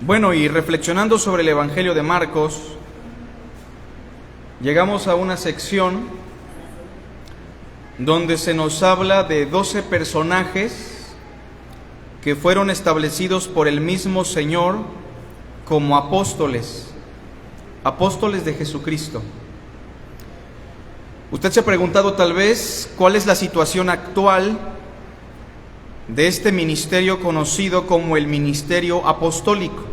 Bueno, y reflexionando sobre el Evangelio de Marcos, llegamos a una sección donde se nos habla de 12 personajes que fueron establecidos por el mismo Señor como apóstoles de Jesucristo. Usted se ha preguntado tal vez cuál es la situación actual de este ministerio conocido como el ministerio apostólico,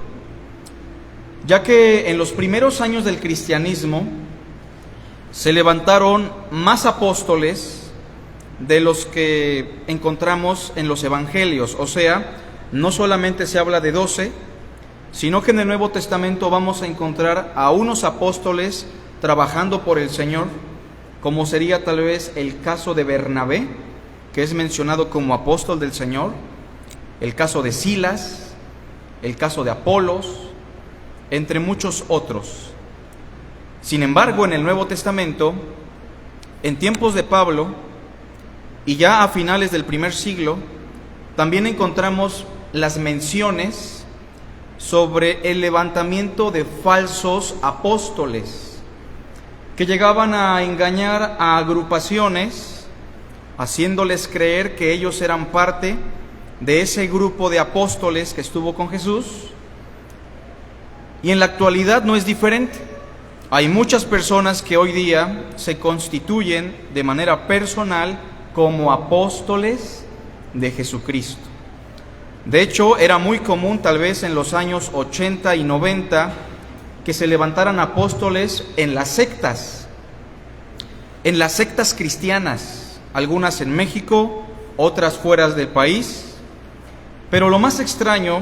ya que en los primeros años del cristianismo se levantaron más apóstoles de los que encontramos en los evangelios. O sea, no solamente se habla de 12, sino que en el Nuevo Testamento vamos a encontrar a unos apóstoles trabajando por el Señor, como sería tal vez el caso de Bernabé, que es mencionado como apóstol del Señor, el caso de Silas, el caso de Apolos, entre muchos otros. Sin embargo, en el Nuevo Testamento, en tiempos de Pablo, y ya a finales del primer siglo, también encontramos las menciones sobre el levantamiento de falsos apóstoles, que llegaban a engañar a agrupaciones, haciéndoles creer que ellos eran parte de ese grupo de apóstoles que estuvo con Jesús. Y en la actualidad no es diferente. Hay muchas personas que hoy día se constituyen de manera personal como apóstoles de Jesucristo. De hecho, era muy común tal vez en los años 80 y 90 que se levantaran apóstoles en las sectas cristianas, algunas en México, otras fuera del país. Pero lo más extraño,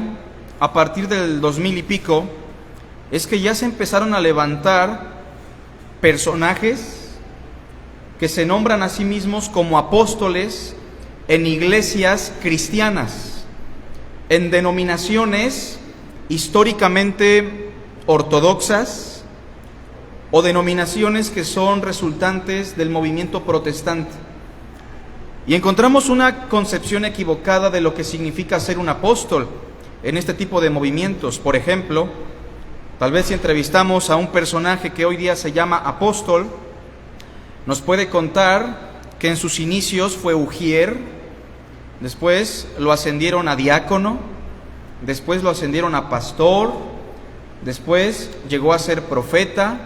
a partir del 2000 y pico, es que ya se empezaron a levantar personajes que se nombran a sí mismos como apóstoles en iglesias cristianas, en denominaciones históricamente ortodoxas o denominaciones que son resultantes del movimiento protestante. Y encontramos una concepción equivocada de lo que significa ser un apóstol en este tipo de movimientos. Por ejemplo, tal vez si entrevistamos a un personaje que hoy día se llama apóstol, nos puede contar que en sus inicios fue ujier, después lo ascendieron a diácono, después lo ascendieron a pastor, después llegó a ser profeta,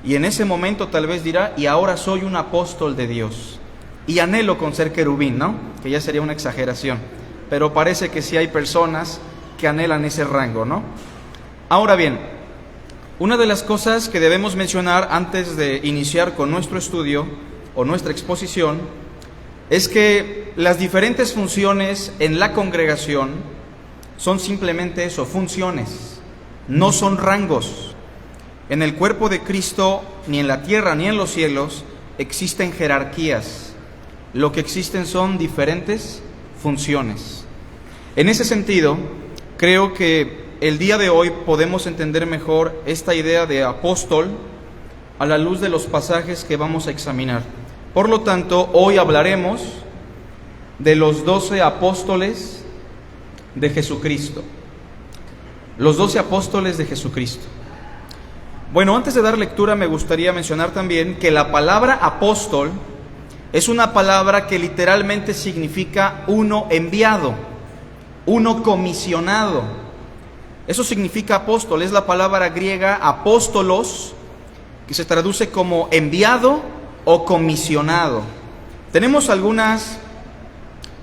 y en ese momento tal vez dirá, y ahora soy un apóstol de Dios. Y anhelo con ser querubín, ¿no? Que ya sería una exageración, pero parece que sí hay personas que anhelan ese rango, ¿no? Ahora bien, una de las cosas que debemos mencionar antes de iniciar con nuestro estudio o nuestra exposición es que las diferentes funciones en la congregación son simplemente eso, funciones, no son rangos. En el cuerpo de Cristo, ni en la tierra ni en los cielos, existen jerarquías. Lo que existen son diferentes funciones. En ese sentido, creo que el día de hoy podemos entender mejor esta idea de apóstol a la luz de los pasajes que vamos a examinar. Por lo tanto, hoy hablaremos de los 12 apóstoles de Jesucristo. Los 12 apóstoles de Jesucristo. Bueno, antes de dar lectura me gustaría mencionar también que la palabra apóstol es una palabra que literalmente significa uno enviado, uno comisionado. Eso significa apóstol, es la palabra griega apóstolos, que se traduce como enviado o comisionado. Tenemos algunas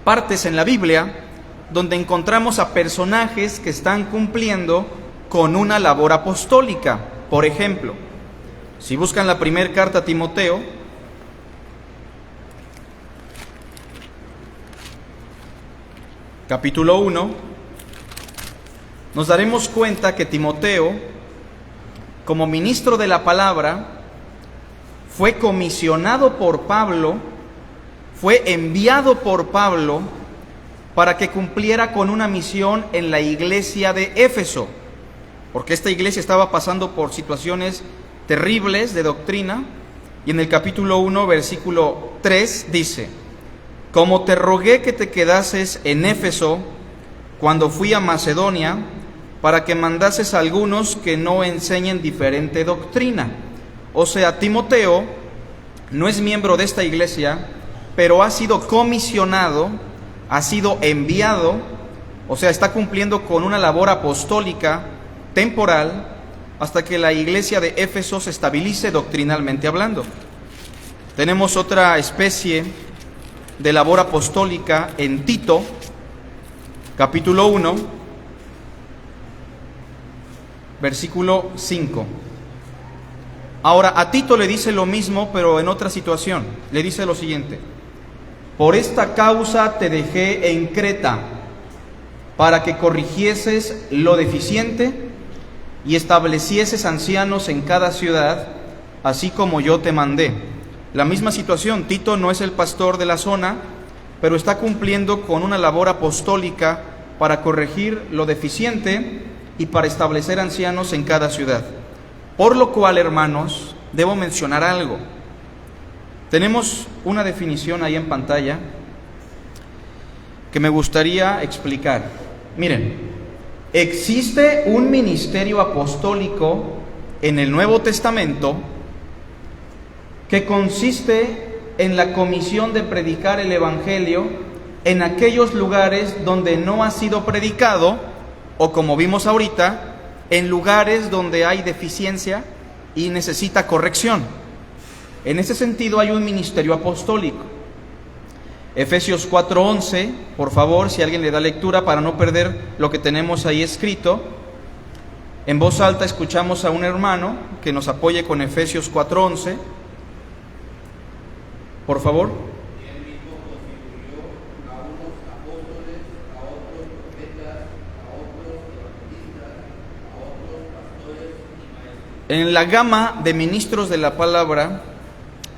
partes en la Biblia donde encontramos a personajes que están cumpliendo con una labor apostólica. Por ejemplo, si buscan la primera carta a Timoteo, capítulo 1, nos daremos cuenta que Timoteo, como ministro de la palabra, fue comisionado por Pablo, fue enviado por Pablo para que cumpliera con una misión en la iglesia de Éfeso, porque esta iglesia estaba pasando por situaciones terribles de doctrina, y en el capítulo 1, versículo 3 dice: como te rogué que te quedases en Éfeso cuando fui a Macedonia, para que mandases a algunos que no enseñen diferente doctrina. O sea, Timoteo no es miembro de esta iglesia, pero ha sido comisionado, ha sido enviado, o sea, está cumpliendo con una labor apostólica temporal hasta que la iglesia de Éfeso se estabilice doctrinalmente hablando. Tenemos otra especie de labor apostólica en Tito, capítulo 1, versículo 5. Ahora, a Tito le dice lo mismo, pero en otra situación. Le dice lo siguiente: por esta causa te dejé en Creta, para que corrigieses lo deficiente y establecieses ancianos en cada ciudad, así como yo te mandé. La misma situación, Tito no es el pastor de la zona, pero está cumpliendo con una labor apostólica para corregir lo deficiente y para establecer ancianos en cada ciudad. Por lo cual, hermanos, debo mencionar algo. Tenemos una definición ahí en pantalla que me gustaría explicar. Miren, existe un ministerio apostólico en el Nuevo Testamento que consiste en la comisión de predicar el Evangelio en aquellos lugares donde no ha sido predicado, o como vimos ahorita, en lugares donde hay deficiencia y necesita corrección. En ese sentido hay un ministerio apostólico. Efesios 4:11, por favor, si alguien le da lectura para no perder lo que tenemos ahí escrito. En voz alta escuchamos a un hermano que nos apoye con Efesios 4:11. Por favor. En la gama de ministros de la palabra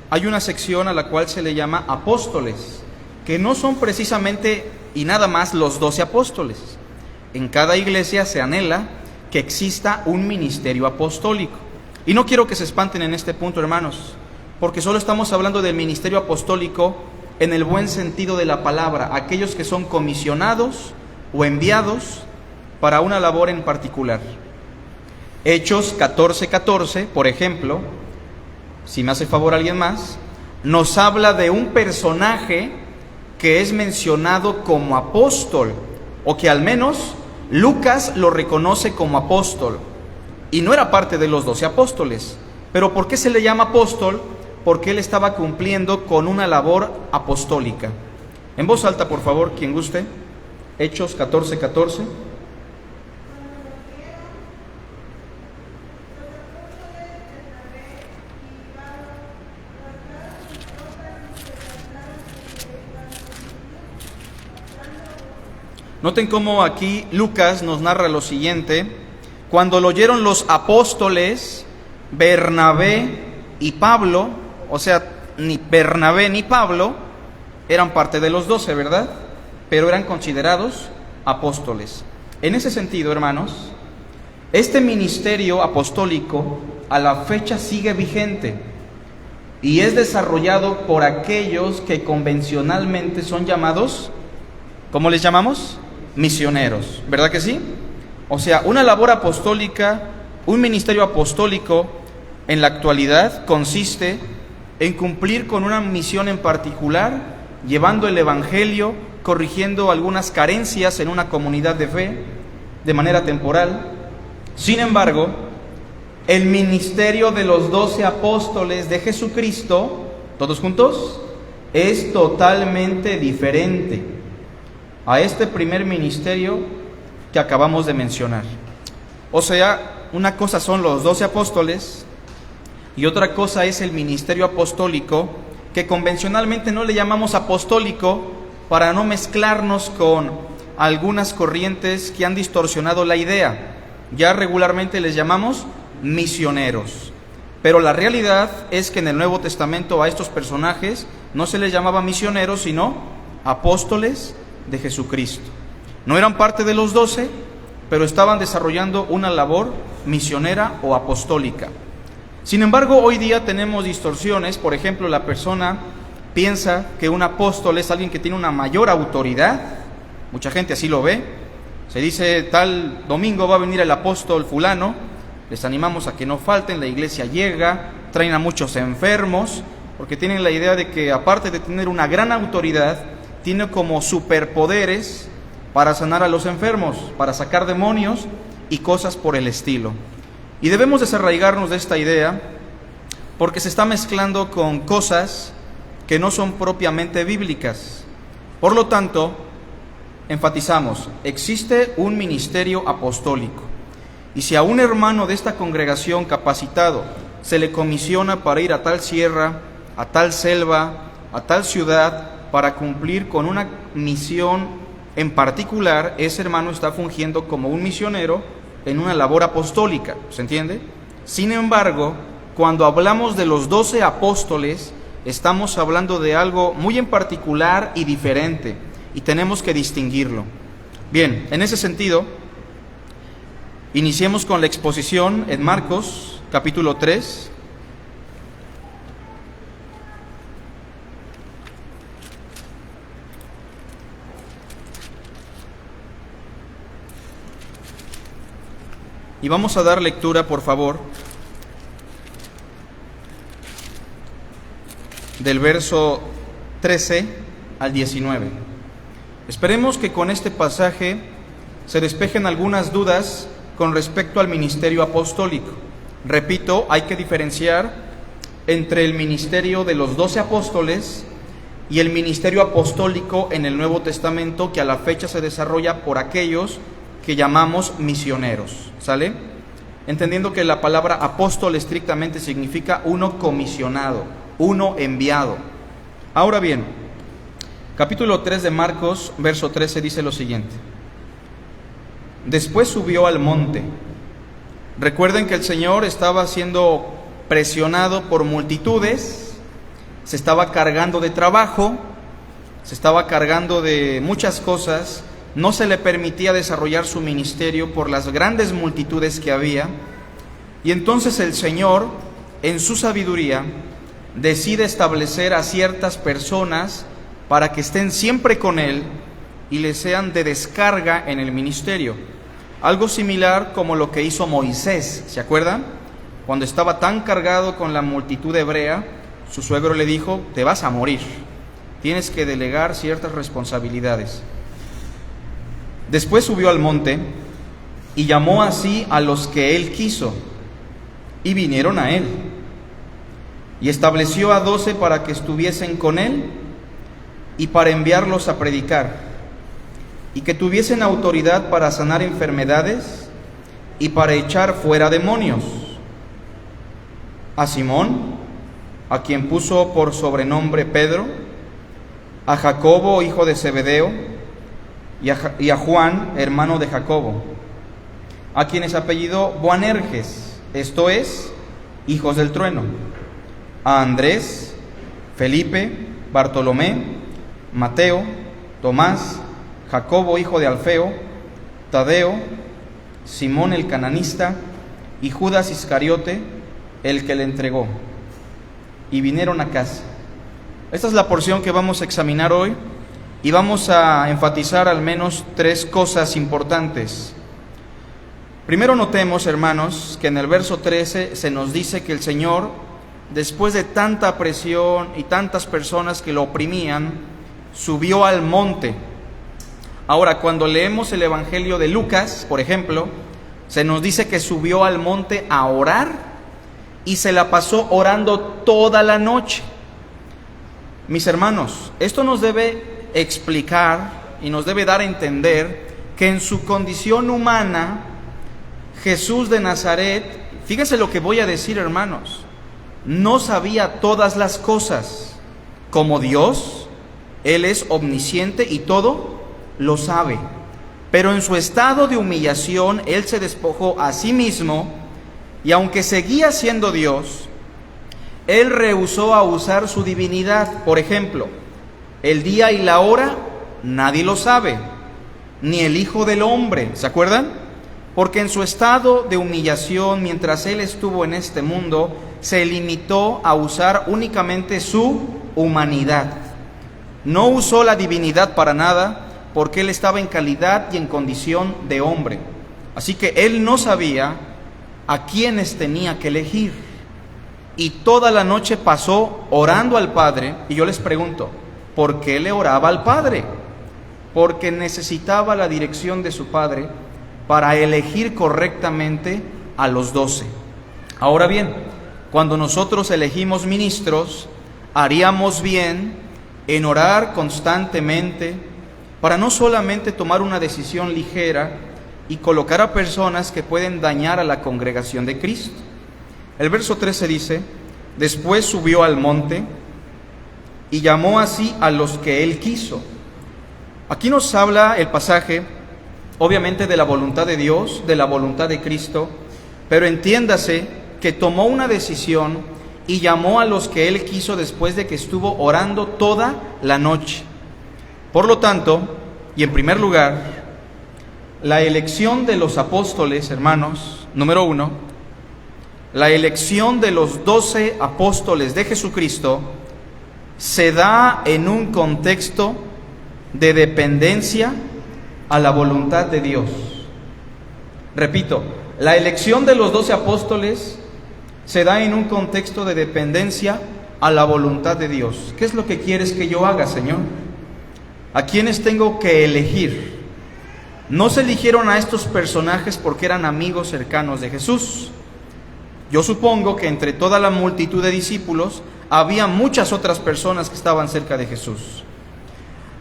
hay una sección a la cual se le llama apóstoles, que no son precisamente y nada más los 12 apóstoles. En cada iglesia se anhela que exista un ministerio apostólico. Y no quiero que se espanten en este punto, hermanos, porque solo estamos hablando del ministerio apostólico en el buen sentido de la palabra, aquellos que son comisionados o enviados para una labor en particular. Hechos 14:14, por ejemplo, si me hace favor alguien más, nos habla de un personaje que es mencionado como apóstol, o que al menos Lucas lo reconoce como apóstol, y no era parte de los 12 apóstoles. Pero ¿por qué se le llama apóstol? Porque él estaba cumpliendo con una labor apostólica. En voz alta, por favor, quien guste. Hechos 14:14. Noten cómo aquí Lucas nos narra lo siguiente: cuando lo oyeron los apóstoles, Bernabé y Pablo, o sea, ni Bernabé ni Pablo eran parte de los 12, ¿verdad? Pero eran considerados apóstoles. En ese sentido, hermanos, este ministerio apostólico a la fecha sigue vigente y es desarrollado por aquellos que convencionalmente son llamados, ¿cómo les llamamos? Misioneros, ¿verdad que sí? O sea, una labor apostólica, un ministerio apostólico en la actualidad consiste en cumplir con una misión en particular, llevando el Evangelio, corrigiendo algunas carencias en una comunidad de fe de manera temporal. Sin embargo, el ministerio de los 12 apóstoles de Jesucristo, todos juntos, es totalmente diferente a este primer ministerio que acabamos de mencionar. O sea, una cosa son los 12 apóstoles y otra cosa es el ministerio apostólico, que convencionalmente no le llamamos apostólico para no mezclarnos con algunas corrientes que han distorsionado la idea. Ya regularmente les llamamos misioneros. Pero la realidad es que en el Nuevo Testamento a estos personajes no se les llamaba misioneros, sino apóstoles de Jesucristo. No eran parte de los 12, pero estaban desarrollando una labor misionera o apostólica. Sin embargo, hoy día tenemos distorsiones. Por ejemplo, la persona piensa que un apóstol es alguien que tiene una mayor autoridad. Mucha gente así lo ve. Se dice tal domingo va a venir el apóstol fulano, les animamos a que no falten, la iglesia llega, traen a muchos enfermos, porque tienen la idea de que aparte de tener una gran autoridad, tiene como superpoderes para sanar a los enfermos, para sacar demonios y cosas por el estilo. Y debemos desarraigarnos de esta idea porque se está mezclando con cosas que no son propiamente bíblicas. Por lo tanto, enfatizamos, existe un ministerio apostólico. Y si a un hermano de esta congregación capacitado se le comisiona para ir a tal sierra, a tal selva, a tal ciudad, para cumplir con una misión en particular, ese hermano está fungiendo como un misionero en una labor apostólica, ¿se entiende? Sin embargo, cuando hablamos de los 12 apóstoles, estamos hablando de algo muy en particular y diferente, y tenemos que distinguirlo. Bien, en ese sentido, iniciemos con la exposición en Marcos, capítulo 3. Y vamos a dar lectura, por favor, del verso 13 al 19. Esperemos que con este pasaje se despejen algunas dudas con respecto al ministerio apostólico. Repito, hay que diferenciar entre el ministerio de los 12 apóstoles y el ministerio apostólico en el Nuevo Testamento, que a la fecha se desarrolla por aquellos que llamamos misioneros, ¿sale? Entendiendo que la palabra apóstol estrictamente significa uno comisionado, uno enviado. Ahora bien, capítulo 3 de Marcos, verso 13 dice lo siguiente: después subió al monte. Recuerden que el Señor estaba siendo presionado por multitudes, se estaba cargando de trabajo, se estaba cargando de muchas cosas. No se le permitía desarrollar su ministerio por las grandes multitudes que había. Y entonces el Señor, en su sabiduría, decide establecer a ciertas personas para que estén siempre con Él y le sean de descarga en el ministerio. Algo similar como lo que hizo Moisés, ¿se acuerdan? Cuando estaba tan cargado con la multitud hebrea, su suegro le dijo: te vas a morir, tienes que delegar ciertas responsabilidades. Después subió al monte y llamó así a los que él quiso, y vinieron a él. Y estableció a 12 para que estuviesen con él y para enviarlos a predicar, y que tuviesen autoridad para sanar enfermedades y para echar fuera demonios. A Simón, a quien puso por sobrenombre Pedro, a Jacobo, hijo de Zebedeo, y a Juan, hermano de Jacobo, a quienes apellidó Boanerges, esto es, hijos del trueno, a Andrés, Felipe, Bartolomé, Mateo, Tomás, Jacobo, hijo de Alfeo, Tadeo, Simón el cananista y Judas Iscariote, el que le entregó. Y vinieron a casa. Esta es la porción que vamos a examinar hoy. Y vamos a enfatizar al menos 3 cosas importantes. Primero notemos, hermanos, que en el verso 13 se nos dice que el Señor, después de tanta presión y tantas personas que lo oprimían, subió al monte. Ahora, cuando leemos el Evangelio de Lucas, por ejemplo, se nos dice que subió al monte a orar y se la pasó orando toda la noche. Mis hermanos, esto nos debe explicar y nos debe dar a entender que en su condición humana, Jesús de Nazaret, fíjense lo que voy a decir, hermanos, no sabía todas las cosas. Como Dios, Él es omnisciente y todo lo sabe. Pero en su estado de humillación, Él se despojó a sí mismo, y aunque seguía siendo Dios, Él rehusó a usar su divinidad. Por ejemplo, el día y la hora nadie lo sabe, ni el Hijo del Hombre, ¿se acuerdan? Porque en su estado de humillación, mientras Él estuvo en este mundo, se limitó a usar únicamente su humanidad. No usó la divinidad para nada, porque él estaba en calidad y en condición de hombre. Así que él no sabía a quiénes tenía que elegir. Y toda la noche pasó orando al Padre. Y yo les pregunto, ¿por qué le oraba al Padre? Porque necesitaba la dirección de su Padre para elegir correctamente a los 12. Ahora bien, cuando nosotros elegimos ministros, haríamos bien en orar constantemente para no solamente tomar una decisión ligera y colocar a personas que pueden dañar a la congregación de Cristo. El verso 13 dice: después subió al monte y llamó así a los que él quiso. Aquí nos habla el pasaje, obviamente, de la voluntad de Dios, de la voluntad de Cristo, pero entiéndase que tomó una decisión y llamó a los que él quiso después de que estuvo orando toda la noche. Por lo tanto, y en primer lugar, la elección de los apóstoles, hermanos, número 1, la elección de los 12 apóstoles de Jesucristo se da en un contexto de dependencia a la voluntad de Dios. Repito, la elección de los 12 apóstoles se da en un contexto de dependencia a la voluntad de Dios. ¿Qué es lo que quieres que yo haga, Señor? ¿A quiénes tengo que elegir? No se eligieron a estos personajes porque eran amigos cercanos de Jesús. Yo supongo que entre toda la multitud de discípulos había muchas otras personas que estaban cerca de Jesús.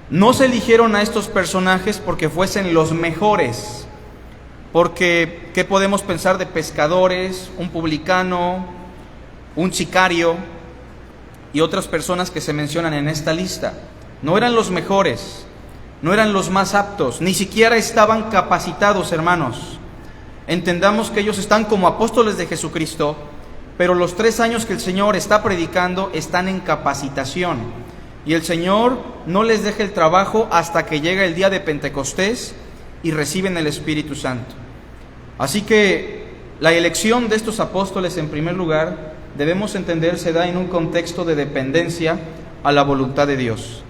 No se eligieron a estos personajes porque fuesen los mejores, porque ¿qué podemos pensar de pescadores, un publicano, un sicario y otras personas que se mencionan en esta lista? No eran los mejores, no eran los más aptos, ni siquiera estaban capacitados, hermanos. Entendamos que ellos están como apóstoles de Jesucristo, pero los 3 años que el Señor está predicando están en capacitación. Y el Señor no les deja el trabajo hasta que llega el día de Pentecostés y reciben el Espíritu Santo. Así que la elección de estos apóstoles, en primer lugar, debemos entender, se da en un contexto de dependencia a la voluntad de Dios.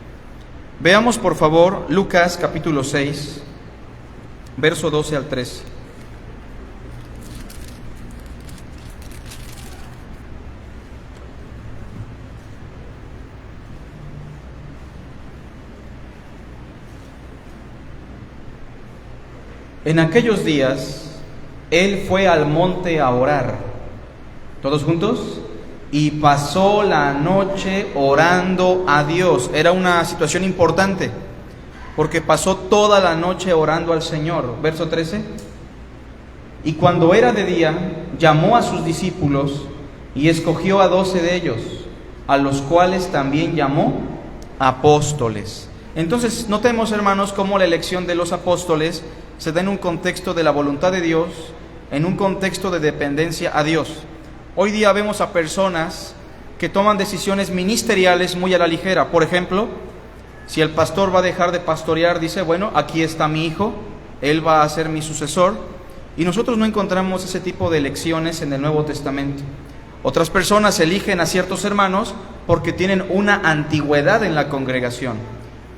Veamos, por favor, Lucas capítulo 6, verso 12 al 13. En aquellos días, él fue al monte a orar. ¿Todos juntos? Y pasó la noche orando a Dios. Era una situación importante, porque pasó toda la noche orando al Señor. Verso 13. Y cuando era de día, llamó a sus discípulos y escogió a 12 de ellos, a los cuales también llamó apóstoles. Entonces, notemos, hermanos, cómo la elección de los apóstoles se da en un contexto de la voluntad de Dios, en un contexto de dependencia a Dios. Hoy día vemos a personas que toman decisiones ministeriales muy a la ligera. Por ejemplo, si el pastor va a dejar de pastorear, dice, bueno, aquí está mi hijo, él va a ser mi sucesor. Y nosotros no encontramos ese tipo de elecciones en el Nuevo Testamento. Otras personas eligen a ciertos hermanos porque tienen una antigüedad en la congregación.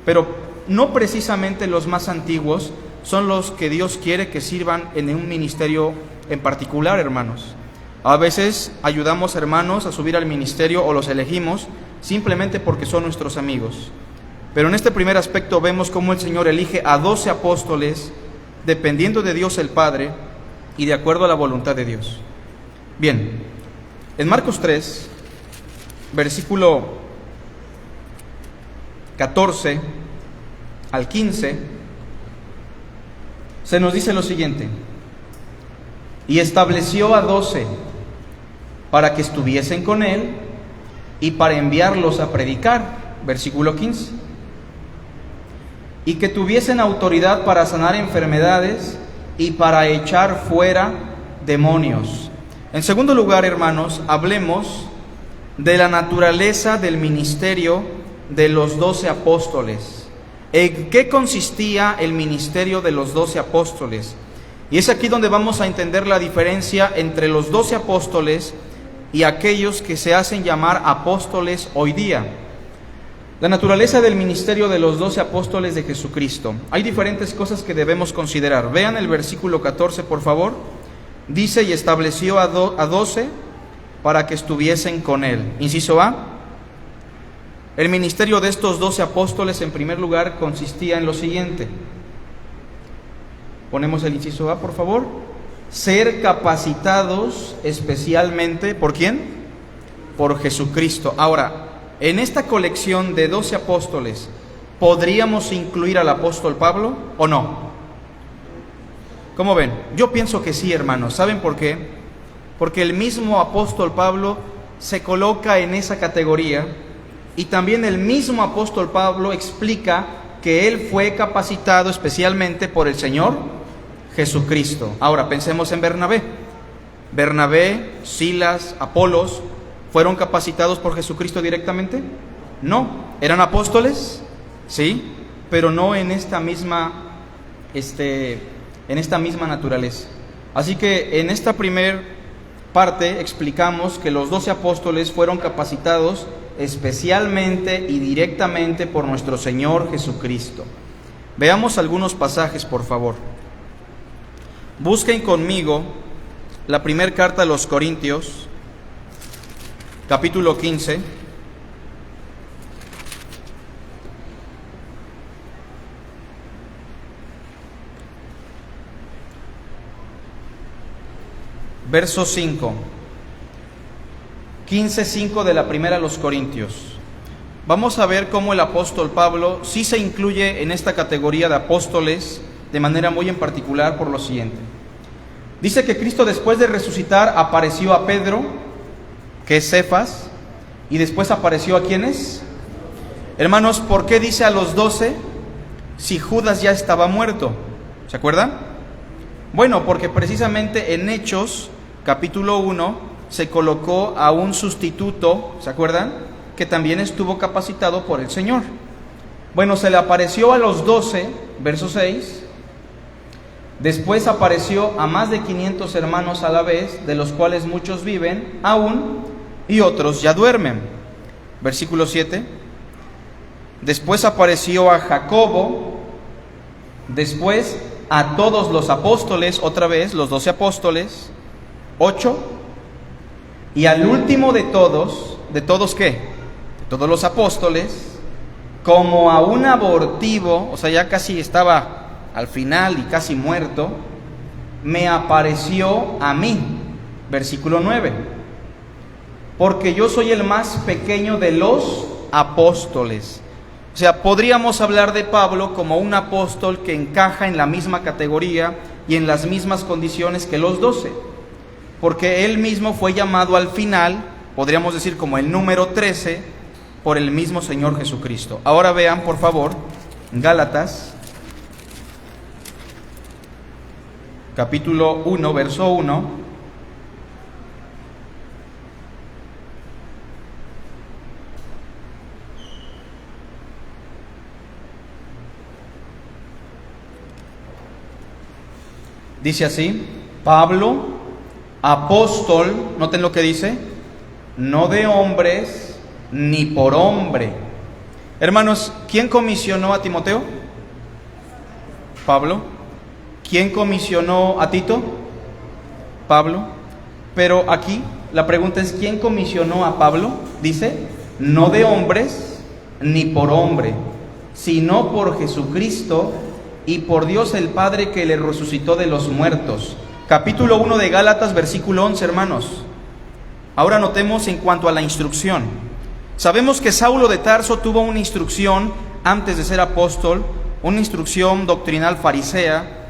Pero no precisamente los más antiguos son los que Dios quiere que sirvan en un ministerio en particular, hermanos. A veces ayudamos hermanos a subir al ministerio o los elegimos simplemente porque son nuestros amigos. Pero en este primer aspecto vemos cómo el Señor elige a 12 apóstoles dependiendo de Dios el Padre y de acuerdo a la voluntad de Dios. Bien, en Marcos 3, versículo 14 al 15, se nos dice lo siguiente: y estableció a 12 para que estuviesen con él y para enviarlos a predicar, versículo 15, y que tuviesen autoridad para sanar enfermedades y para echar fuera demonios. En segundo lugar, hermanos, hablemos de la naturaleza del ministerio de los 12 apóstoles. ¿En qué consistía el ministerio de los 12 apóstoles? Y es aquí donde vamos a entender la diferencia entre los 12 apóstoles y aquellos que se hacen llamar apóstoles hoy día. La naturaleza del ministerio de los 12 apóstoles de Jesucristo. Hay diferentes cosas que debemos considerar. Vean el versículo 14, por favor. Dice, y estableció a 12 para que estuviesen con él. Inciso A. El ministerio de estos 12 apóstoles, en primer lugar, consistía en lo siguiente. Ponemos el inciso A, por favor. Ser capacitados especialmente, ¿por quién? Por Jesucristo. Ahora, en esta colección de 12 apóstoles, ¿podríamos incluir al apóstol Pablo o no? ¿Cómo ven? Yo pienso que sí, hermanos. ¿Saben por qué? Porque el mismo apóstol Pablo se coloca en esa categoría, y también el mismo apóstol Pablo explica que él fue capacitado especialmente por el Señor Jesucristo. Ahora, pensemos en Bernabé. Bernabé, Silas, Apolos, ¿fueron capacitados por Jesucristo directamente? No. ¿Eran apóstoles? Sí, pero no en esta misma naturaleza. Así que en esta primer parte explicamos que los 12 apóstoles fueron capacitados especialmente y directamente por nuestro Señor Jesucristo. Veamos algunos pasajes, por favor. Busquen conmigo la primera carta a los Corintios, capítulo 15. Verso 5. 15:5 de la primera a los Corintios. Vamos a ver cómo el apóstol Pablo sí se incluye en esta categoría de apóstoles de manera muy en particular por lo siguiente. Dice que Cristo, después de resucitar, apareció a Pedro, que es Cefas, y después apareció a ¿quiénes? Hermanos, ¿por qué dice a los 12 si Judas ya estaba muerto? ¿Se acuerdan? Bueno, porque precisamente en Hechos, capítulo 1, se colocó a un sustituto, ¿se acuerdan? Que también estuvo capacitado por el Señor. Bueno, se le apareció a los 12, verso 6. Después apareció a más de 500 hermanos a la vez, de los cuales muchos viven aún y otros ya duermen. Versículo 7. Después apareció a Jacobo, después a todos los apóstoles, otra vez los 12 apóstoles, 8. Y al último ¿de todos qué? De todos los apóstoles, como a un abortivo, o sea, ya casi estaba al final y casi muerto, me apareció a mí. Versículo 9. Porque yo soy el más pequeño de los apóstoles. O sea, podríamos hablar de Pablo como un apóstol que encaja en la misma categoría y en las mismas condiciones que los 12. Porque él mismo fue llamado al final, podríamos decir como el número 13, por el mismo Señor Jesucristo. Ahora vean, por favor, Gálatas, capítulo 1, verso 1. Dice así: Pablo, apóstol, noten lo que dice, no de hombres ni por hombre. Hermanos, ¿quién comisionó a Timoteo? Pablo. ¿Quién comisionó a Tito? Pablo. Pero aquí la pregunta es, ¿quién comisionó a Pablo? Dice, no de hombres ni por hombre, sino por Jesucristo y por Dios el Padre que le resucitó de los muertos. Capítulo 1 de Gálatas, versículo 11, hermanos. Ahora notemos en cuanto a la instrucción. Sabemos que Saulo de Tarso tuvo una instrucción antes de ser apóstol, una instrucción doctrinal farisea,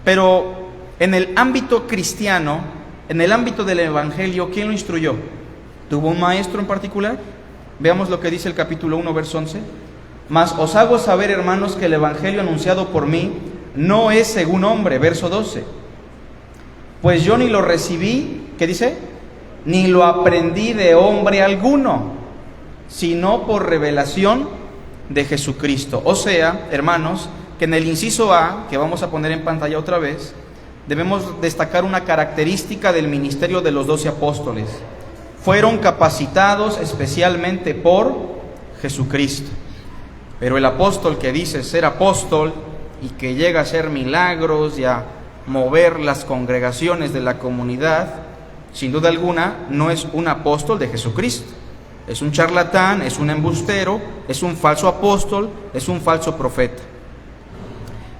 pero en el ámbito cristiano, en el ámbito del evangelio, ¿quién lo instruyó? ¿Tuvo un maestro en particular? Veamos lo que dice el capítulo 1, verso 11. Mas os hago saber, hermanos, que el evangelio anunciado por mí no es según hombre, verso 12. Pues yo ni lo recibí, ¿qué dice? Ni lo aprendí de hombre alguno, sino por revelación de Jesucristo. O sea, hermanos, que en el inciso A, que vamos a poner en pantalla otra vez, debemos destacar una característica del ministerio de los 12 apóstoles. Fueron capacitados especialmente por Jesucristo. Pero el apóstol que dice ser apóstol y que llega a hacer milagros y a mover las congregaciones de la comunidad, sin duda alguna no es un apóstol de Jesucristo. Es un charlatán, es un embustero, es un falso apóstol, es un falso profeta.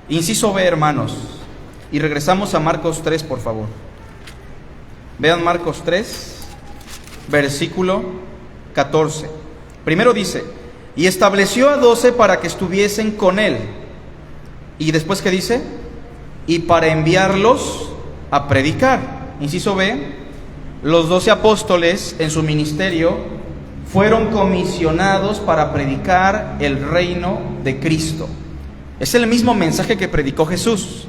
Inciso B, hermanos, y regresamos a Marcos 3, por favor. Vean Marcos 3, versículo 14. Primero dice: y estableció a 12 para que estuviesen con él. Y después, ¿qué dice? Y para enviarlos a predicar. Inciso B, los 12 apóstoles en su ministerio fueron comisionados para predicar el reino de Cristo. Es el mismo mensaje que predicó Jesús,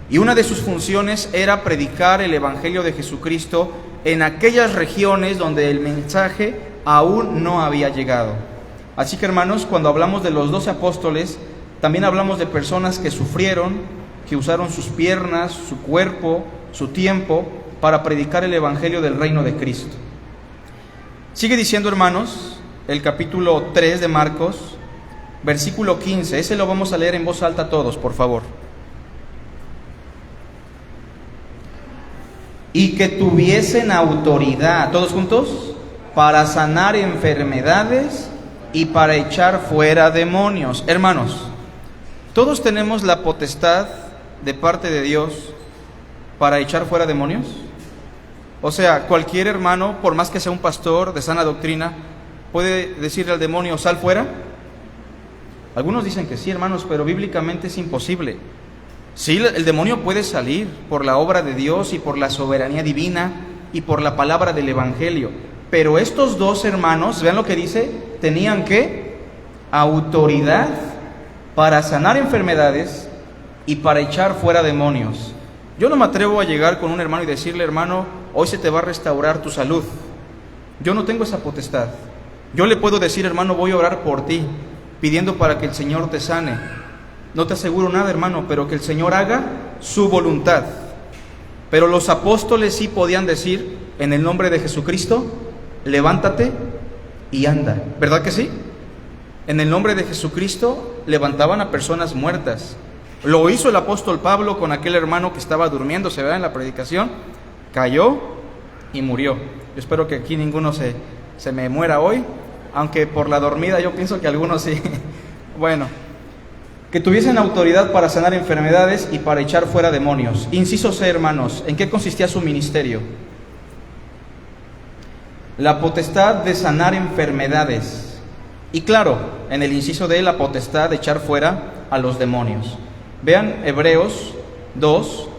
y una de sus funciones era predicar el evangelio de Jesucristo en aquellas regiones donde el mensaje aún no había llegado. Así que, hermanos, cuando hablamos de los 12 apóstoles, también hablamos de personas que sufrieron, que usaron sus piernas, su cuerpo, su tiempo para predicar el evangelio del reino de Cristo. Sigue diciendo, hermanos, el capítulo 3 de Marcos, versículo 15, ese lo vamos a leer en voz alta todos, por favor. Y que tuviesen autoridad, todos juntos, para sanar enfermedades y para echar fuera demonios. Hermanos, ¿todos tenemos la potestad de parte de Dios para echar fuera demonios? O sea, cualquier hermano, por más que sea un pastor de sana doctrina, ¿puede decirle al demonio, sal fuera? Algunos dicen que sí, hermanos, pero bíblicamente es imposible. Sí, el demonio puede salir por la obra de Dios y por la soberanía divina y por la palabra del evangelio. Pero estos dos hermanos, vean lo que dice, tenían ¿qué? Autoridad para sanar enfermedades y para echar fuera demonios. Yo no me atrevo a llegar con un hermano y decirle, hermano, hoy se te va a restaurar tu salud. Yo no tengo esa potestad. Yo le puedo decir, hermano, voy a orar por ti, pidiendo para que el Señor te sane. No te aseguro nada, hermano, pero que el Señor haga su voluntad. Pero los apóstoles sí podían decir, en el nombre de Jesucristo, levántate y anda. ¿Verdad que sí? En el nombre de Jesucristo levantaban a personas muertas. Lo hizo el apóstol Pablo con aquel hermano que estaba durmiendo, se ve en la predicación, cayó y murió. Yo espero que aquí ninguno se me muera hoy, aunque por la dormida yo pienso que algunos sí. Bueno, que tuviesen autoridad para sanar enfermedades y para echar fuera demonios. Inciso C, hermanos, ¿en qué consistía su ministerio? La potestad de sanar enfermedades. Y claro, en el inciso D, la potestad de echar fuera a los demonios. Vean Hebreos 2,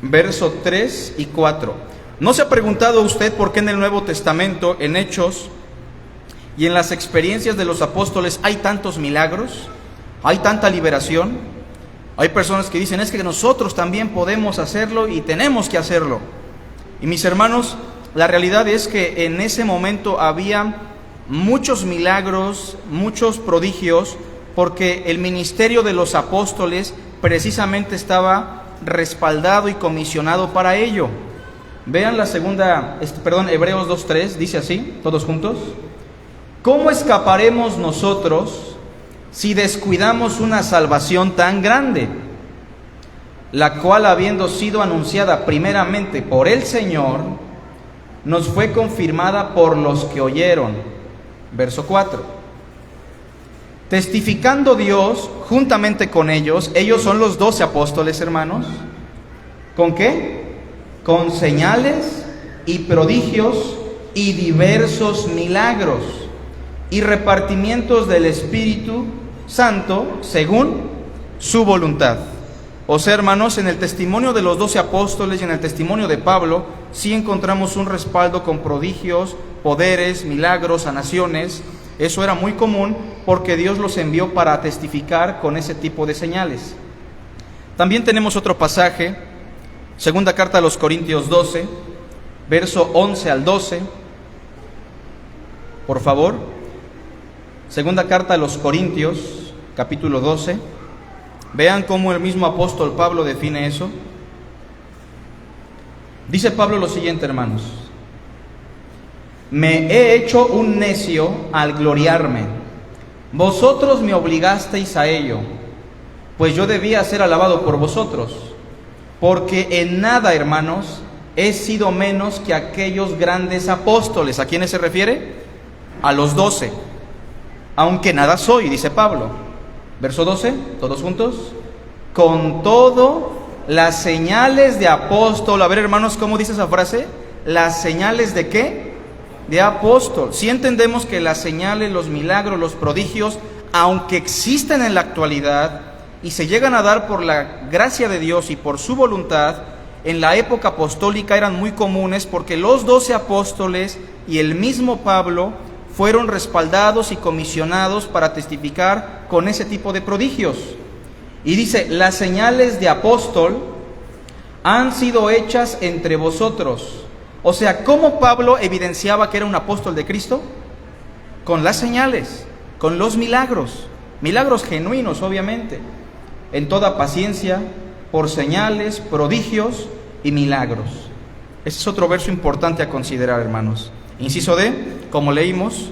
verso 3 y 4. ¿No se ha preguntado usted por qué en el Nuevo Testamento, en Hechos y en las experiencias de los apóstoles hay tantos milagros? ¿Hay tanta liberación? Hay personas que dicen, es que nosotros también podemos hacerlo y tenemos que hacerlo. Y mis hermanos, la realidad es que en ese momento había muchos milagros, muchos prodigios, porque el ministerio de los apóstoles precisamente estaba respaldado y comisionado para ello. Vean la segunda, Hebreos 2:3, dice así, todos juntos. ¿Cómo escaparemos nosotros si descuidamos una salvación tan grande, la cual, habiendo sido anunciada primeramente por el Señor, nos fue confirmada por los que oyeron? Verso 4. Testificando Dios juntamente con ellos, ellos son los 12 apóstoles, hermanos. ¿Con qué? Con señales y prodigios y diversos milagros y repartimientos del Espíritu Santo según su voluntad. O sea, hermanos, en el testimonio de los 12 apóstoles y en el testimonio de Pablo, sí encontramos un respaldo con prodigios, poderes, milagros, sanaciones. Eso era muy común porque Dios los envió para testificar con ese tipo de señales. También tenemos otro pasaje, segunda carta a los Corintios 12, verso 11 al 12. Por favor, segunda carta a los Corintios, capítulo 12. Vean cómo el mismo apóstol Pablo define eso. Dice Pablo lo siguiente, hermanos. Me he hecho un necio al gloriarme, vosotros me obligasteis a ello, pues yo debía ser alabado por vosotros, porque en nada, hermanos, he sido menos que aquellos grandes apóstoles. ¿A quiénes se refiere? A los 12. Aunque nada soy, dice Pablo. Verso 12, todos juntos. Con todo, las señales de apóstol. A ver, hermanos, ¿cómo dice esa frase? ¿Las señales de qué? De apóstol. Si entendemos que las señales, los milagros, los prodigios, aunque existen en la actualidad y se llegan a dar por la gracia de Dios y por su voluntad, en la época apostólica eran muy comunes porque los 12 apóstoles y el mismo Pablo fueron respaldados y comisionados para testificar con ese tipo de prodigios. Y dice, las señales de apóstol han sido hechas entre vosotros. O sea, ¿cómo Pablo evidenciaba que era un apóstol de Cristo? Con las señales, con los milagros, milagros genuinos obviamente, en toda paciencia, por señales, prodigios y milagros. Ese es otro verso importante a considerar, hermanos. Inciso D, como leímos,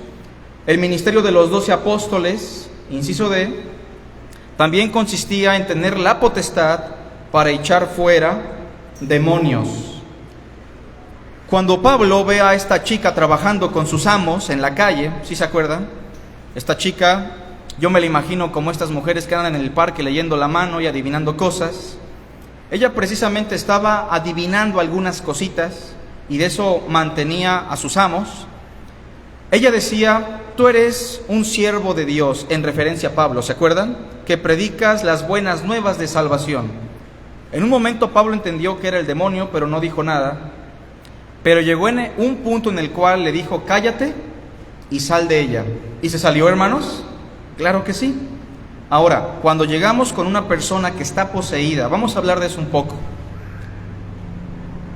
el ministerio de los 12 apóstoles, inciso D, también consistía en tener la potestad para echar fuera demonios. Cuando Pablo ve a esta chica trabajando con sus amos en la calle, ¿sí se acuerdan? Esta chica, yo me la imagino como estas mujeres que andan en el parque leyendo la mano y adivinando cosas. Ella precisamente estaba adivinando algunas cositas y de eso mantenía a sus amos. Ella decía, tú eres un siervo de Dios, en referencia a Pablo, ¿se acuerdan? Que predicas las buenas nuevas de salvación. En un momento Pablo entendió que era el demonio, pero no dijo nada. Pero llegó en un punto en el cual le dijo, cállate y sal de ella. ¿Y se salió, hermanos? Claro que sí. Ahora, cuando llegamos con una persona que está poseída, vamos a hablar de eso un poco.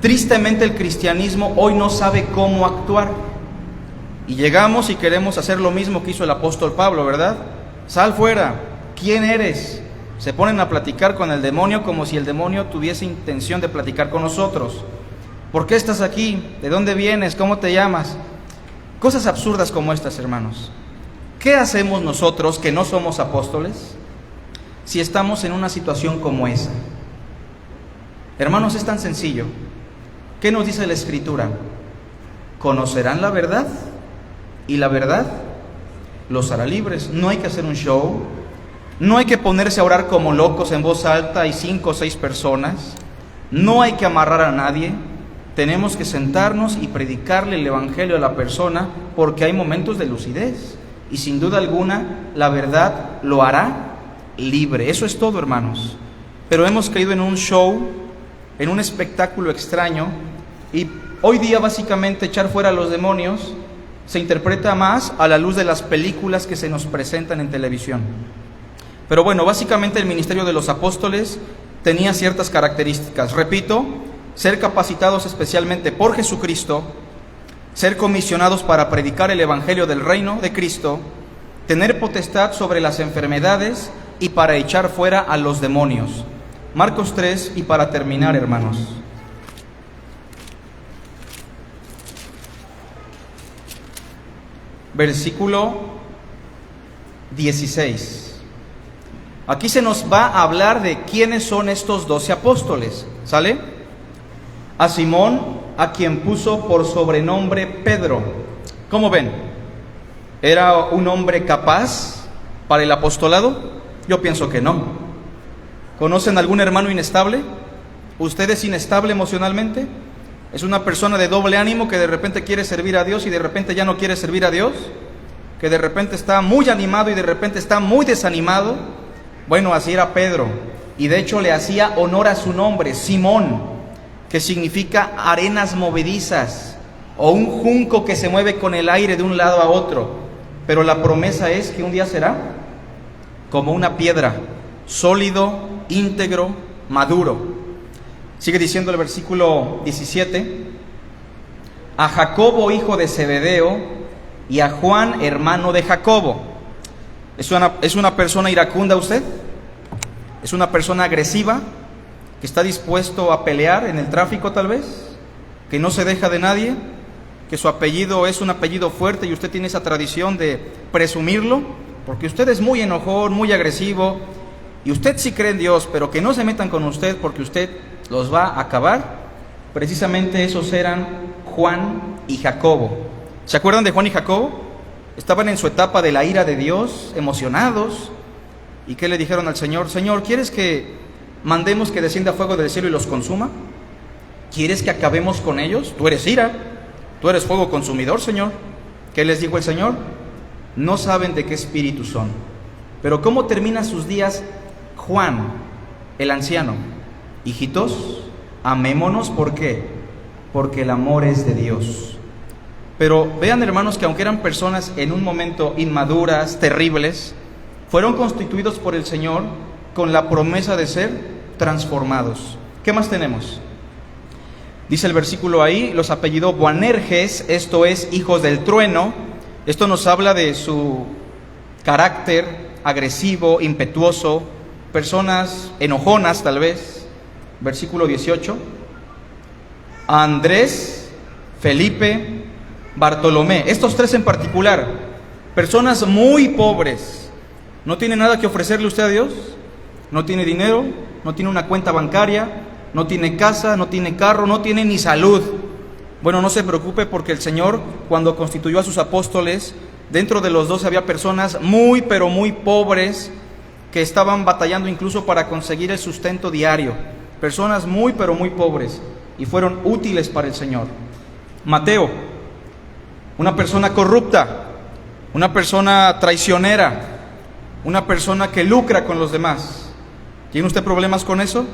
Tristemente el cristianismo hoy no sabe cómo actuar. Y llegamos y queremos hacer lo mismo que hizo el apóstol Pablo, ¿verdad? Sal fuera, ¿quién eres? Se ponen a platicar con el demonio como si el demonio tuviese intención de platicar con nosotros. ¿Por qué estás aquí? ¿De dónde vienes? ¿Cómo te llamas? Cosas absurdas como estas, hermanos. ¿Qué hacemos nosotros que no somos apóstoles si estamos en una situación como esa? Hermanos, es tan sencillo. ¿Qué nos dice la Escritura? Conocerán la verdad y la verdad los hará libres. No hay que hacer un show, no hay que ponerse a orar como locos en voz alta y 5 o 6 personas, no hay que amarrar a nadie. Tenemos que sentarnos y predicarle el evangelio a la persona porque hay momentos de lucidez y sin duda alguna la verdad lo hará libre. Eso es todo, hermanos. Pero hemos caído en un show, en un espectáculo extraño, y hoy día básicamente echar fuera a los demonios se interpreta más a la luz de las películas que se nos presentan en televisión. Pero bueno, básicamente el ministerio de los apóstoles tenía ciertas características. Repito, ser capacitados especialmente por Jesucristo, ser comisionados para predicar el evangelio del reino de Cristo, tener potestad sobre las enfermedades y para echar fuera a los demonios. Marcos 3, y para terminar, hermanos. Versículo 16. Aquí se nos va a hablar de quiénes son estos 12 apóstoles, ¿sale? A Simón, a quien puso por sobrenombre Pedro. ¿Cómo ven? ¿Era un hombre capaz para el apostolado? Yo pienso que no. ¿Conocen algún hermano inestable? ¿Usted es inestable emocionalmente? ¿Es una persona de doble ánimo que de repente quiere servir a Dios y de repente ya no quiere servir a Dios? ¿Que de repente está muy animado y de repente está muy desanimado? Bueno, así era Pedro. Y de hecho le hacía honor a su nombre, Simón, que significa arenas movedizas o un junco que se mueve con el aire de un lado a otro. Pero la promesa es que un día será como una piedra, sólido, íntegro, maduro. Sigue diciendo el versículo 17, a Jacobo, hijo de Zebedeo, y a Juan, hermano de Jacobo. ¿Es una persona iracunda usted? ¿Es una persona agresiva? ¿Que está dispuesto a pelear en el tráfico tal vez? ¿Que no se deja de nadie? ¿Que su apellido es un apellido fuerte y usted tiene esa tradición de presumirlo? porque usted es muy enojón, muy agresivo, y usted sí cree en Dios, pero que no se metan con usted porque usted los va a acabar. Precisamente esos eran Juan y Jacobo. ¿Se acuerdan de Juan y Jacobo? Estaban en su etapa de la ira de Dios, emocionados. ¿Y qué le dijeron al Señor? Señor, ¿quieres que mandemos que descienda fuego del cielo y los consuma? ¿Quieres que acabemos con ellos? Tú eres ira, tú eres fuego consumidor, Señor. ¿Qué les dijo el Señor? No saben de qué espíritu son. Pero ¿cómo termina sus días Juan, el anciano? Hijitos, amémonos, ¿por qué? Porque el amor es de Dios. Pero vean, hermanos, que aunque eran personas en un momento inmaduras, terribles, fueron constituidos por el Señor con la promesa de ser transformados. ¿Qué más tenemos? Dice el versículo ahí, los apellidó Boanerges, esto es, hijos del trueno. Esto nos habla de su carácter agresivo, impetuoso, personas enojonas tal vez. Versículo 18. A Andrés, Felipe, Bartolomé, estos tres en particular, personas muy pobres. No tiene nada que ofrecerle usted a Dios, no tiene dinero, no tiene una cuenta bancaria, no tiene casa, no tiene carro, no tiene ni salud. Bueno, no se preocupe, porque el Señor, cuando constituyó a sus apóstoles, dentro de los 12 había personas muy, pero muy pobres, que estaban batallando incluso para conseguir el sustento diario. Personas muy, pero muy pobres, y fueron útiles para el Señor. Mateo, una persona corrupta, una persona traicionera, una persona que lucra con los demás. ¿Tiene usted problemas con eso?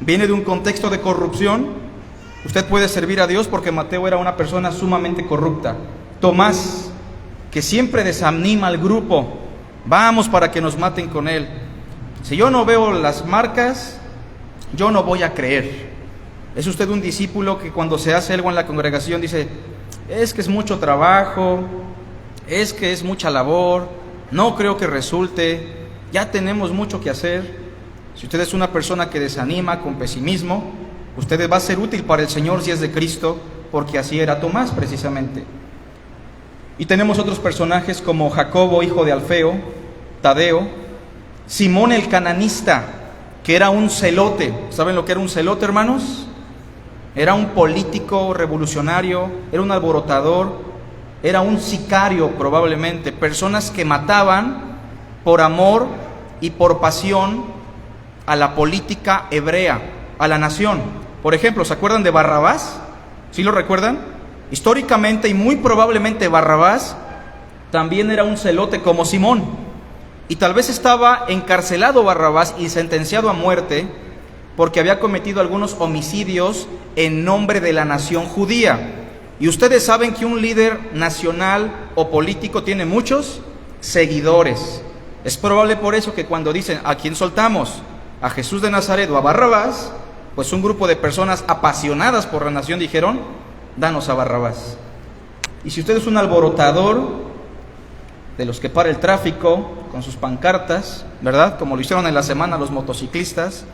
¿Viene de un contexto de corrupción? Usted puede servir a Dios, porque Mateo era una persona sumamente corrupta. Tomás, que siempre desanima al grupo, vamos para que nos maten con él. Si yo no veo las marcas, yo no voy a creer. ¿Es usted un discípulo que cuando se hace algo en la congregación dice, es que es mucho trabajo, es que es mucha labor, no creo que resulte, ya tenemos mucho que hacer? Si usted es una persona que desanima con pesimismo, usted va a ser útil para el Señor si es de Cristo, porque así era Tomás precisamente. Y tenemos otros personajes como Jacobo, hijo de Alfeo, Tadeo, Simón el cananista, que era un celote. ¿Saben lo que era un celote, hermanos? Era un político revolucionario, era un alborotador, era un sicario probablemente, personas que mataban por amor y por pasión a la política hebrea, a la nación. Por ejemplo, ¿se acuerdan de Barrabás? ¿Sí lo recuerdan? Históricamente y muy probablemente Barrabás también era un celote como Simón. Y tal vez estaba encarcelado Barrabás y sentenciado a muerte porque había cometido algunos homicidios en nombre de la nación judía. Y ustedes saben que un líder nacional o político tiene muchos seguidores. Es probable por eso que cuando dicen, ¿a quién soltamos? ¿A Jesús de Nazaret o a Barrabás? Pues un grupo de personas apasionadas por la nación dijeron, danos a Barrabás. Y si usted es un alborotador, de los que para el tráfico con sus pancartas, ¿verdad? Como lo hicieron en la semana los motociclistas,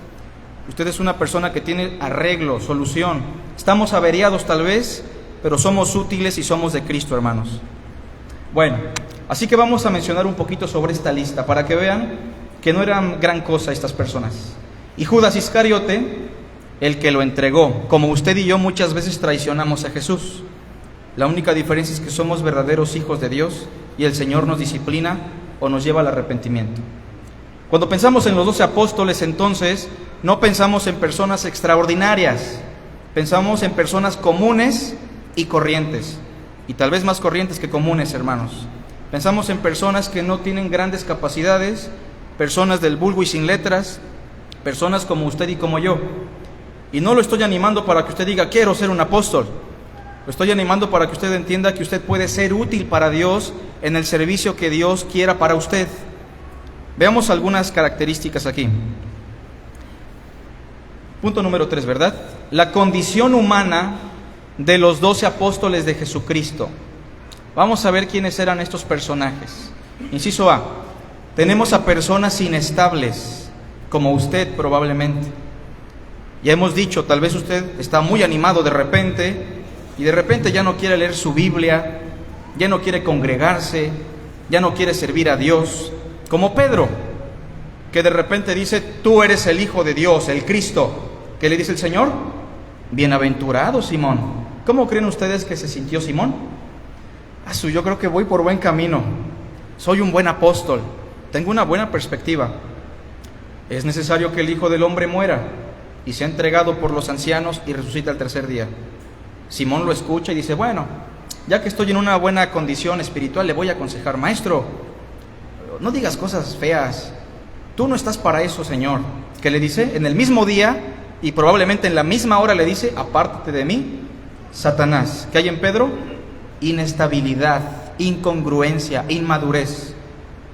usted es una persona que tiene arreglo, solución. Estamos averiados tal vez, pero somos útiles y somos de Cristo, hermanos. Bueno, así que vamos a mencionar un poquito sobre esta lista, para que vean que no eran gran cosa estas personas. Y Judas Iscariote, el que lo entregó, como usted y yo muchas veces traicionamos a Jesús. La única diferencia es que somos verdaderos hijos de Dios y el Señor nos disciplina o nos lleva al arrepentimiento. Cuando pensamos en los 12 apóstoles, entonces, no pensamos en personas extraordinarias, pensamos en personas comunes y corrientes, y tal vez más corrientes que comunes, hermanos. Pensamos en personas que no tienen grandes capacidades, personas del vulgo y sin letras, personas como usted y como yo. Y no lo estoy animando para que usted diga, quiero ser un apóstol. Lo estoy animando para que usted entienda que usted puede ser útil para Dios en el servicio que Dios quiera para usted. Veamos algunas características aquí. Punto número 3, ¿verdad? La condición humana de los 12 apóstoles de Jesucristo. Vamos a ver quiénes eran estos personajes. Inciso A. Tenemos a personas inestables, como usted probablemente. Ya hemos dicho, tal vez usted está muy animado de repente, y de repente ya no quiere leer su Biblia, ya no quiere congregarse, ya no quiere servir a Dios, como Pedro, que de repente dice: tú eres el Hijo de Dios, el Cristo. ¿Qué le dice el Señor? Bienaventurado Simón. ¿Cómo creen ustedes que se sintió Simón? Yo creo que voy por buen camino, soy un buen apóstol, tengo una buena perspectiva. Es necesario que el Hijo del Hombre muera y sea entregado por los ancianos y resucite al tercer día. Simón lo escucha y dice: bueno, ya que estoy en una buena condición espiritual, le voy a aconsejar: maestro, no digas cosas feas, tú no estás para eso, Señor. ¿Qué le dice? En el mismo día y probablemente en la misma hora le dice: apártate de mí, Satanás. ¿Qué hay en Pedro? Inestabilidad, incongruencia, inmadurez.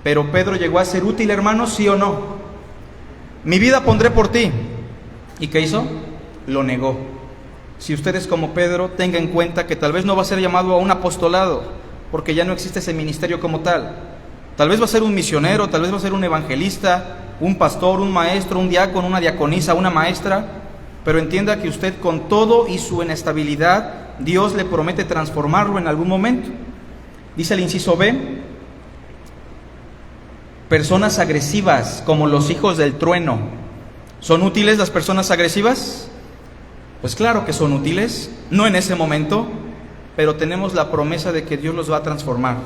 Pero Pedro llegó a ser útil, hermanos, ¿sí o no? Mi vida pondré por ti. ¿Y qué hizo? Lo negó. Si ustedes como Pedro, tengan en cuenta que tal vez no va a ser llamado a un apostolado, porque ya no existe ese ministerio como tal. Tal vez va a ser un misionero, tal vez va a ser un evangelista, un pastor, un maestro, un diácono, una diaconisa, una maestra. Pero entienda que usted, con todo y su inestabilidad, Dios le promete transformarlo en algún momento. Dice el inciso B: personas agresivas como los hijos del trueno. ¿Son útiles las personas agresivas? Pues claro que son útiles, no en ese momento, pero tenemos la promesa de que Dios los va a transformar.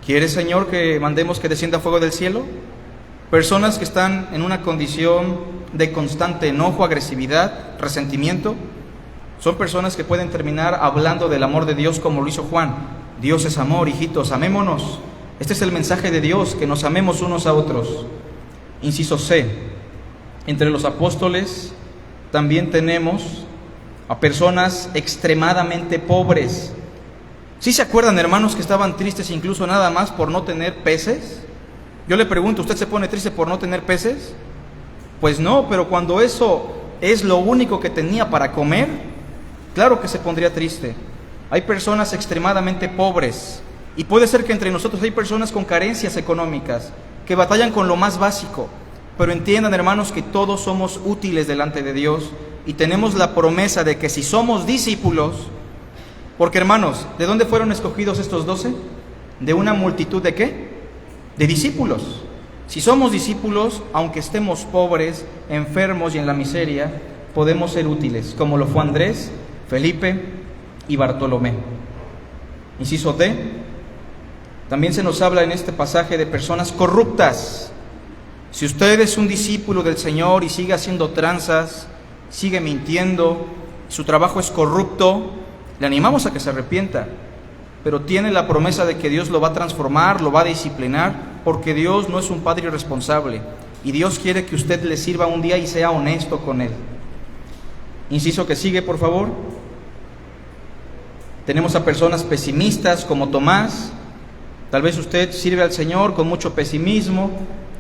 ¿Quiere, Señor, que mandemos que descienda fuego del cielo? Personas que están en una condición de constante enojo, agresividad, resentimiento, son personas que pueden terminar hablando del amor de Dios como lo hizo Juan. Dios es amor, hijitos, amémonos. Este es el mensaje de Dios, que nos amemos unos a otros. Inciso C: entre los apóstoles también tenemos a personas extremadamente pobres. ¿Sí se acuerdan, hermanos, que estaban tristes incluso nada más por no tener peces? Yo le pregunto, ¿usted se pone triste por no tener peces? Pues no, pero cuando eso es lo único que tenía para comer, claro que se pondría triste. Hay personas extremadamente pobres, y puede ser que entre nosotros hay personas con carencias económicas, que batallan con lo más básico. Pero entiendan, hermanos, que todos somos útiles delante de Dios, y tenemos la promesa de que si somos discípulos, porque, hermanos, ¿de dónde fueron escogidos estos 12? De una multitud ¿de qué? De discípulos. Si somos discípulos, aunque estemos pobres, enfermos y en la miseria, podemos ser útiles, como lo fue Andrés, Felipe y Bartolomé. Inciso D: también se nos habla en este pasaje de personas corruptas. Si usted es un discípulo del Señor y sigue haciendo tranzas, sigue mintiendo, su trabajo es corrupto, le animamos a que se arrepienta, pero tiene la promesa de que Dios lo va a transformar, lo va a disciplinar, porque Dios no es un padre irresponsable, y Dios quiere que usted le sirva un día y sea honesto con Él. Inciso que sigue, por favor. Tenemos a personas pesimistas como Tomás. Tal vez usted sirve al Señor con mucho pesimismo,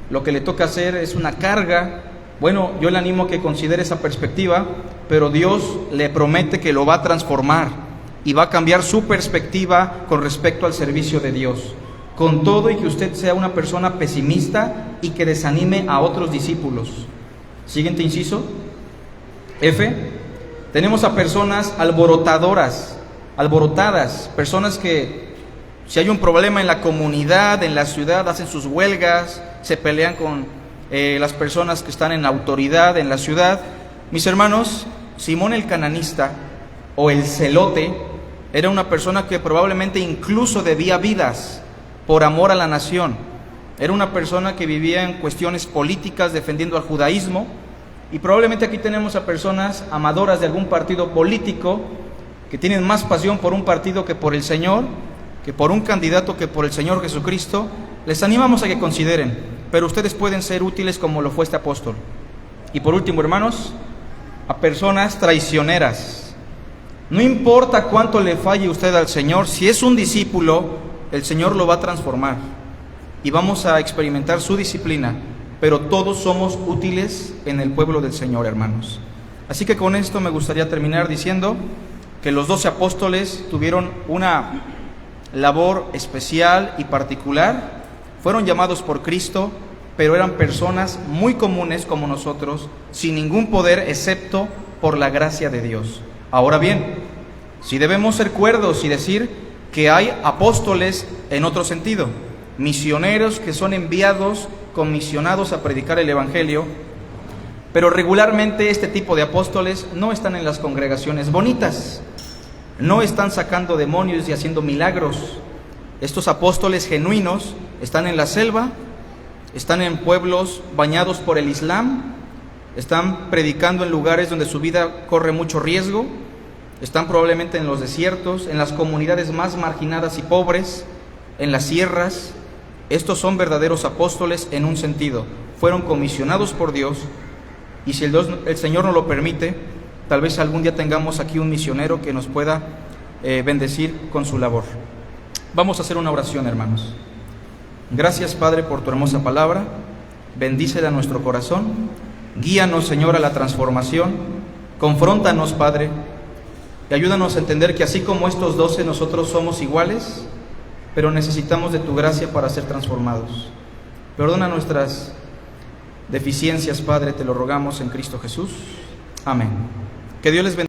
lo que le toca hacer es una carga. Bueno, yo le animo a que considere esa perspectiva, pero Dios le promete que lo va a transformar y va a cambiar su perspectiva con respecto al servicio de Dios. Con todo y que usted sea una persona pesimista y que desanime a otros discípulos. Siguiente inciso, F. Tenemos a personas alborotadas, personas que si hay un problema en la comunidad, en la ciudad, hacen sus huelgas, se pelean con las personas que están en autoridad en la ciudad. Mis hermanos, Simón el cananista o el celote era una persona que probablemente incluso debía vidas por amor a la nación. Era una persona que vivía en cuestiones políticas defendiendo al judaísmo, y probablemente aquí tenemos a personas amadoras de algún partido político que tienen más pasión por un partido que por el Señor, que por un candidato que por el Señor Jesucristo. Les animamos a que consideren, pero ustedes pueden ser útiles como lo fue este apóstol. Y por último, hermanos, a personas traicioneras. No importa cuánto le falle usted al Señor, si es un discípulo, el Señor lo va a transformar y vamos a experimentar su disciplina, pero todos somos útiles en el pueblo del Señor, hermanos. Así que con esto me gustaría terminar diciendo que los 12 apóstoles tuvieron una labor especial y particular. Fueron llamados por Cristo, pero eran personas muy comunes como nosotros, sin ningún poder excepto por la gracia de Dios. Ahora bien, si debemos ser cuerdos y decir que hay apóstoles en otro sentido, misioneros que son enviados, comisionados a predicar el Evangelio, pero regularmente este tipo de apóstoles no están en las congregaciones bonitas, no están sacando demonios y haciendo milagros. Estos apóstoles genuinos están en la selva, están en pueblos bañados por el Islam, están predicando en lugares donde su vida corre mucho riesgo, están probablemente en los desiertos, en las comunidades más marginadas y pobres, en las sierras. Estos son verdaderos apóstoles en un sentido, fueron comisionados por Dios, y si el Señor nos lo permite, tal vez algún día tengamos aquí un misionero que nos pueda bendecir con su labor. Vamos a hacer una oración, hermanos. Gracias, Padre, por tu hermosa palabra. Bendícela a nuestro corazón. Guíanos, Señor, a la transformación. Confróntanos, Padre, y ayúdanos a entender que así como estos 12, nosotros somos iguales, pero necesitamos de tu gracia para ser transformados. Perdona nuestras deficiencias, Padre, te lo rogamos en Cristo Jesús. Amén. Que Dios les bendiga.